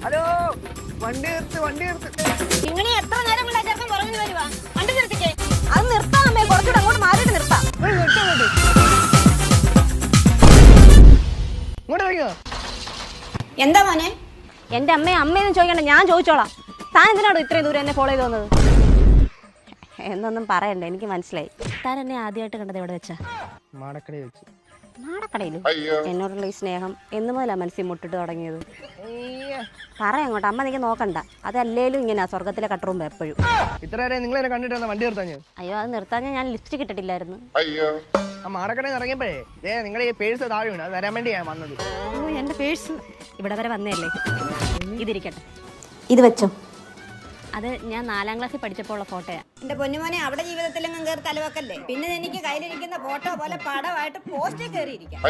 Hello, വണ്ടി നിർത്ത്. ഇങ്ങനെ എത്ര നേരം കൊണ്ട് ചേർക്കാൻ പുറകിന് വരുവാ? വണ്ടി നിർത്തിക്കേ. അത് നിർത്താം അമ്മേ, കുറച്ചുകൂടെ അങ്ങോട്ട് മാറിയിട്ട് നിർത്താം. എന്താ മോനെ? എന്റെ അമ്മയെന്ന് ചോദിക്കണ്ട, ഞാൻ ചോദിച്ചോളാം. താൻ എന്തിനാണോ ഇത്രയും ദൂരം എന്നെ ഫോളോ ചെയ്ത് വന്നത്? എന്നൊന്നും പറയണ്ട, എനിക്ക് മനസ്സിലായി. താൻ എന്നെ ആദ്യമായിട്ട് കണ്ടത് എവിടെ വെച്ചാ? മാടക്കടയിൽ വെച്ച്. മാടക്കടയിൽ? എന്നോടുള്ള ഈ സ്നേഹം എന്ന് മുതലാ മനസ്സിൽ മുട്ടിട്ട് തുടങ്ങിയത്? പറയാം അങ്ങോട്ട്, അമ്മ നീക്ക് നോക്കണ്ട. അതല്ലേലും ഇങ്ങനെ സ്വർഗത്തിലെ കട്ടറുമ്പോ എപ്പോഴും. ഇത്ര നേരം നിങ്ങളെ കണ്ടിട്ട് വണ്ടി നിർത്താഞ്ഞ്? അയ്യോ, അത് നിർത്താൻ ഞാൻ ലിപ്സ്റ്റിക് ഇട്ടിട്ടില്ലായിരുന്നു. ആ മാടക്കടയിൽ ഇറങ്ങിയപ്പോഴേ നിങ്ങളെ ഈ പേഴ്സ് താഴെ വീണ്, അത് തരാൻ വേണ്ടി ഞാൻ വന്നത്. ഓ, എന്റെ പേഴ്സ് ഇവിടെ വരെ വന്നേല്ലേ. ഇതിരിക്കട്ടെ, ഇത് വെച്ചോ. അത് ഞാൻ 4ാം ക്ലാസ്സിൽ പഠിച്ചപ്പോൾ ഉള്ള ഫോട്ടോയാ. എന്റെ പൊന്നുമോനെ, അവിടെ ജീവിതത്തിലെങ്ങും കയറി തലവെക്കല്ലേ. പിന്നെ എനിക്ക് കയ്യിലിരിക്കുന്ന ഫോട്ടോ പോലെ പടമായിട്ട് പോസ്റ്റിൽ കയറിയിരിക്കാം.